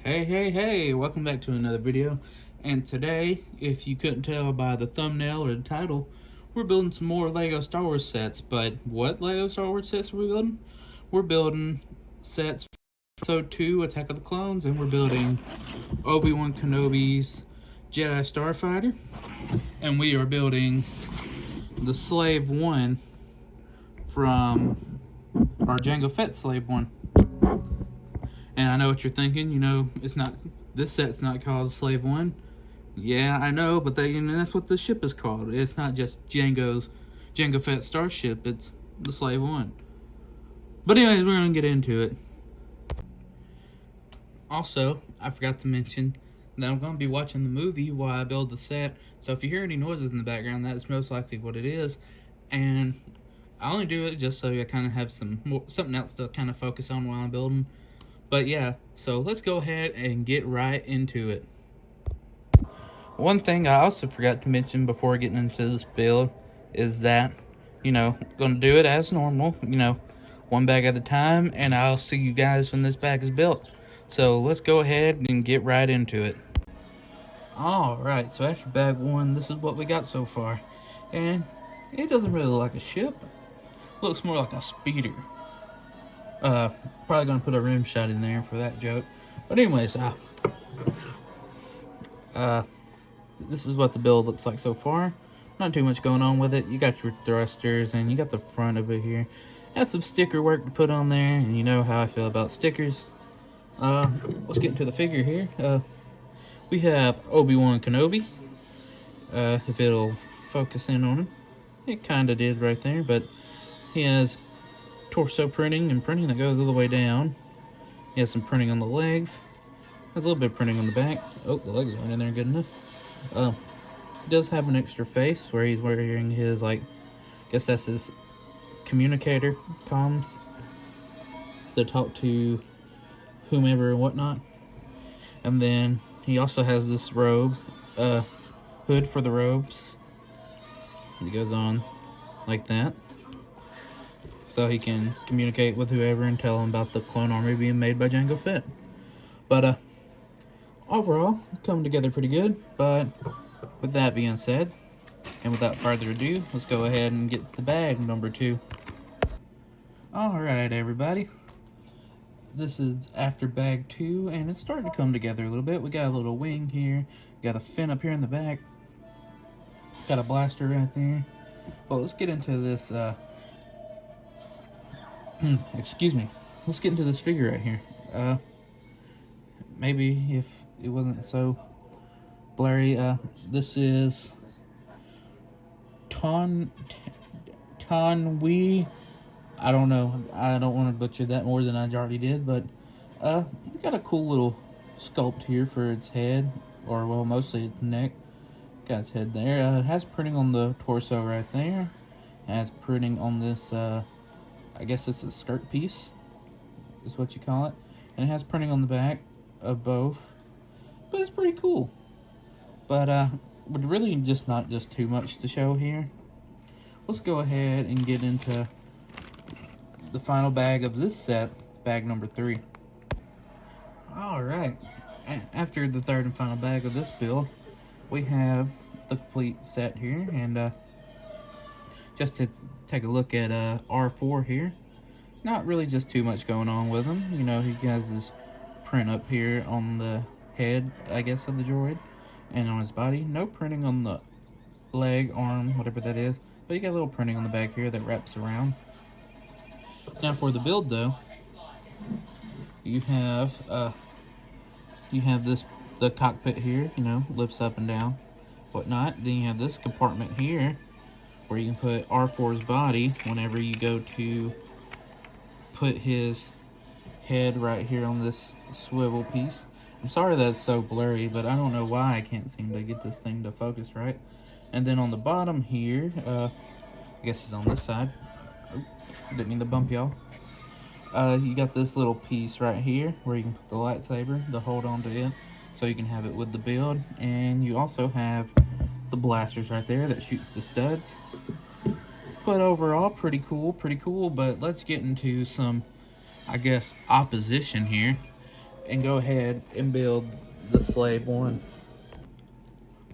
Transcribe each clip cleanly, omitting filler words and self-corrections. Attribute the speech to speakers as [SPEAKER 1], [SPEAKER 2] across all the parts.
[SPEAKER 1] Hey, welcome back to another video. And today, if you couldn't tell by the thumbnail or the title, we're building some more LEGO Star Wars sets. But what LEGO Star Wars sets are we building? We're building sets for Episode 2, Attack of the Clones, and we're building Obi-Wan Kenobi's Jedi Starfighter. And we are building the Slave 1 from our Jango Fett Slave 1. And I know what you're thinking, it's not, this set's not called Slave 1. Yeah, I know, but that's what the ship is called. It's not just Jango Fett starship, it's the Slave 1. But anyways, we're going to get into it. Also, I forgot to mention that I'm going to be watching the movie while I build the set. So if you hear any noises in the background, that is most likely what it is. And I only do it just so I kind of have something else to kind of focus on while I'm building. But yeah, so let's go ahead and get right into it. One thing I also forgot to mention before getting into this build is that, going to do it as normal, one bag at a time, and I'll see you guys when this bag is built. So let's go ahead and get right into it. Alright, so after bag one, this is what we got so far. And it doesn't really look like a ship. Looks more like a speeder. Probably gonna put a rim shot in there for that joke. But anyways, this is what the build looks like so far. Not too much going on with it. You got your thrusters and you got the front of it here. Had some sticker work to put on there, and you know how I feel about stickers. Let's get into the figure here. We have Obi-Wan Kenobi. If it'll focus in on him. It kinda did right there, but he has torso printing and printing that goes all the way down. He has some printing on the legs. Has a little bit of printing on the back. Oh, the legs aren't in there good enough. Does have an extra face where he's wearing his, I guess that's his communicator comms to talk to whomever and whatnot. And then he also has this robe, hood for the robes. It goes on like that, so he can communicate with whoever and tell them about the clone army being made by Jango Fett. But overall, coming together pretty good. But with that being said, and without further ado, let's go ahead and get to the bag number 2. Alright, everybody. This is after bag 2, and it's starting to come together a little bit. We got a little wing here. Got a fin up here in the back. Got a blaster right there. Well, let's get into this, excuse me. Let's get into this figure right here. Maybe if it wasn't so blurry, this is Tonwi. I don't know. I don't want to butcher that more than I already did, but it's got a cool little sculpt here for its head, or well, mostly its neck. Got its head there. It has printing on the torso right there. It has printing on this, I guess it's a skirt piece, is what you call it. And it has printing on the back of both. But it's pretty cool. But with really not too much to show here. Let's go ahead and get into the final bag of this set, bag number 3. Alright, after the third and final bag of this build, we have the complete set here, and just to take a look at R4 here, not really just too much going on with him. He has this print up here on the head, I guess, of the droid, and on his body. No printing on the leg, arm, whatever that is, but you got a little printing on the back here that wraps around. Now for the build though, you have the cockpit here, lifts up and down, whatnot. Then you have this compartment here where you can put R4's body whenever you go to put his head right here on this swivel piece. I'm sorry that's so blurry, but I don't know why I can't seem to get this thing to focus right. And then on the bottom here, I guess it's on this side. Oh, didn't mean to bump y'all. You got this little piece right here where you can put the lightsaber to hold on to it, so you can have it with the build. And you also have the blasters right there that shoots the studs. But overall, pretty cool. But let's get into some, I guess, opposition here. and go ahead and build the slave one.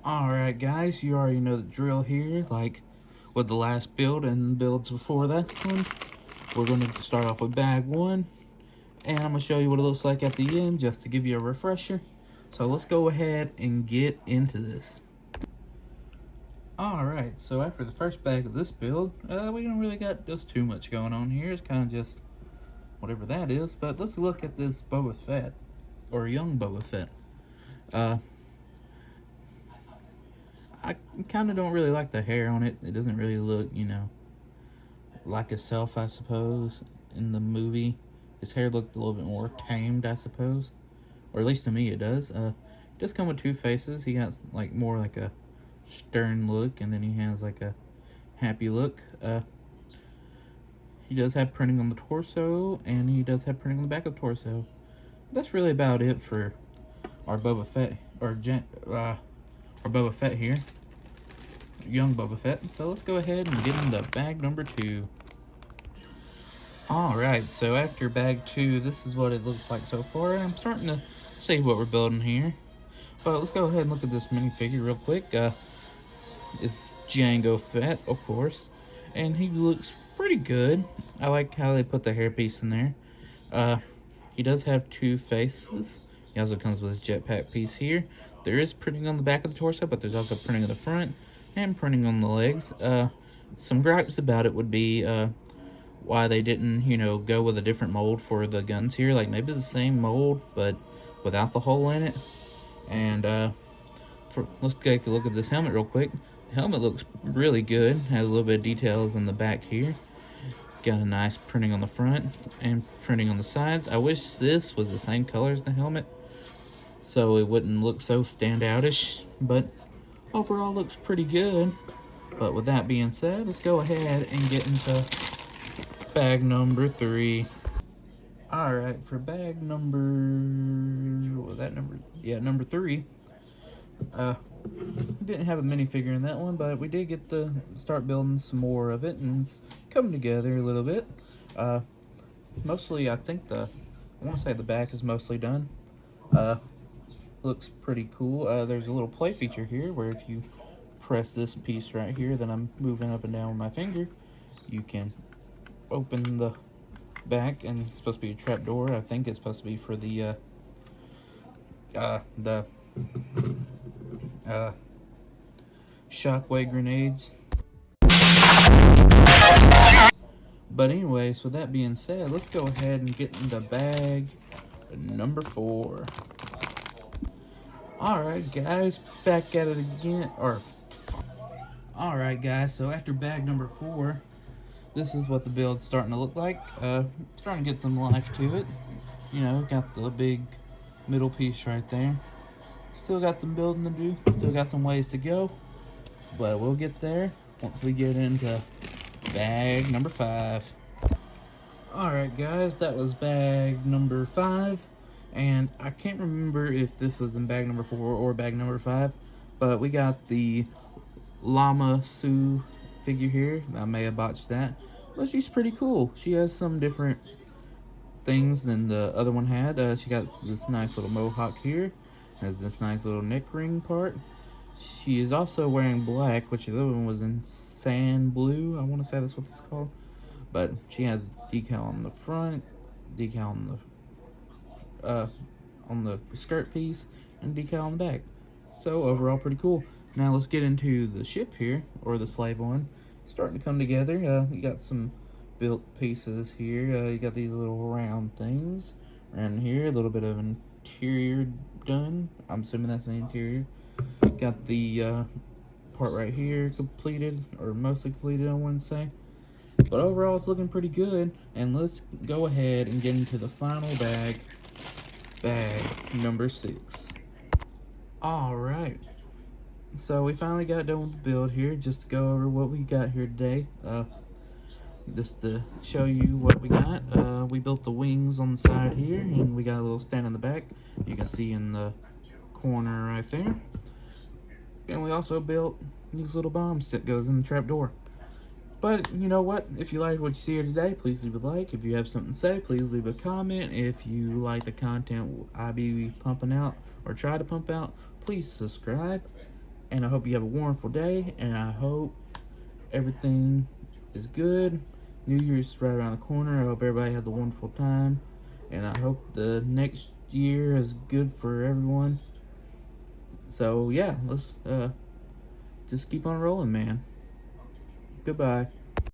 [SPEAKER 1] Alright guys, you already know the drill here, like with the last build and builds before that one. We're going to start off with bag one, and I'm going to show you what it looks like at the end just to give you a refresher. So let's go ahead and get into this. Alright, so after the first bag of this build, we don't really got just too much going on here. It's kind of just whatever that is, but let's look at this Boba Fett, or young Boba Fett. I kind of don't really like the hair on it. It doesn't really look, you know, like itself, I suppose. In the movie, his hair looked a little bit more tamed, I suppose. Or at least to me it does. It does come with two faces. He has like more like a stern look, and then he has like a happy look. He does have printing on the torso, and he does have printing on the back of the torso. That's really about it for our Boba Fett, or Boba Fett here, young Boba Fett. So let's go ahead and get into bag number 2. Alright, so after bag 2, this is what it looks like so far. I'm starting to see what we're building here. But let's go ahead and look at this minifigure real quick. It's Jango Fett, of course, and he looks pretty good. I like how they put the hairpiece in there. He does have two faces. He also comes with his jetpack piece here. There is printing on the back of the torso, but there's also printing on the front and printing on the legs. Some gripes about it would be why they didn't, you know, go with a different mold for the guns here. Like maybe it's the same mold, but without the hole in it. And let's take a look at this helmet real quick. The helmet looks really good. Has a little bit of details in the back here. Got a nice printing on the front and printing on the sides. I wish this was the same color as the helmet, so it wouldn't look so standoutish, but overall looks pretty good. But with that being said, let's go ahead and get into bag number 3. Alright, for bag number, what was that number? Yeah, number 3. We didn't have a minifigure in that one, but we did get to start building some more of it, and it's coming together a little bit. Mostly, I think I want to say the back is mostly done. Looks pretty cool. There's a little play feature here where if you press this piece right here that I'm moving up and down with my finger, you can open the back, and it's supposed to be a trap door. I think it's supposed to be for the shockwave grenades. But anyways, with that being said, let's go ahead and get into bag number 4. Alright guys, back at it again. Alright guys, so after bag number 4, this is what the build's starting to look like. Starting to get some life to it. You know, got the big middle piece right there. Still got some building to do. Still got some ways to go. But we'll get there once we get into bag number 5. Alright guys, that was bag number 5. And I can't remember if this was in bag number 4 or bag number 5. But we got the Llama Sue figure here. I may have botched that. But she's pretty cool. She has some different things than the other one had. She got this nice little mohawk here. Has this nice little neck ring part. She is also wearing black, which the other one was in sand blue. I want to say that's what it's called. But she has decal on the front, decal on the skirt piece, and decal on the back. So overall pretty cool. Now let's get into the ship here, or the slave one. It's starting to come together. You got some built pieces here. You got these little round things around here. A little bit of interior done. I'm assuming that's the interior. Got the part right here completed, or mostly completed, I want to say. But overall, it's looking pretty good. And let's go ahead and get into the final bag. Bag number 6. Alright. So we finally got done with the build here. Just to go over what we got here today. Just to show you what we got. We built the wings on the side here, and we got a little stand in the back. You can see in the corner right there. And we also built these little bombs that goes in the trap door. But you know what? If you like what you see here today, please leave a like. If you have something to say, please leave a comment. If you like the content I be pumping out or try to pump out, please subscribe. And I hope you have a wonderful day. And I hope everything is good. New Year's right around the corner. I hope everybody has a wonderful time. And I hope the next year is good for everyone. So yeah, let's just keep on rolling, man. Goodbye.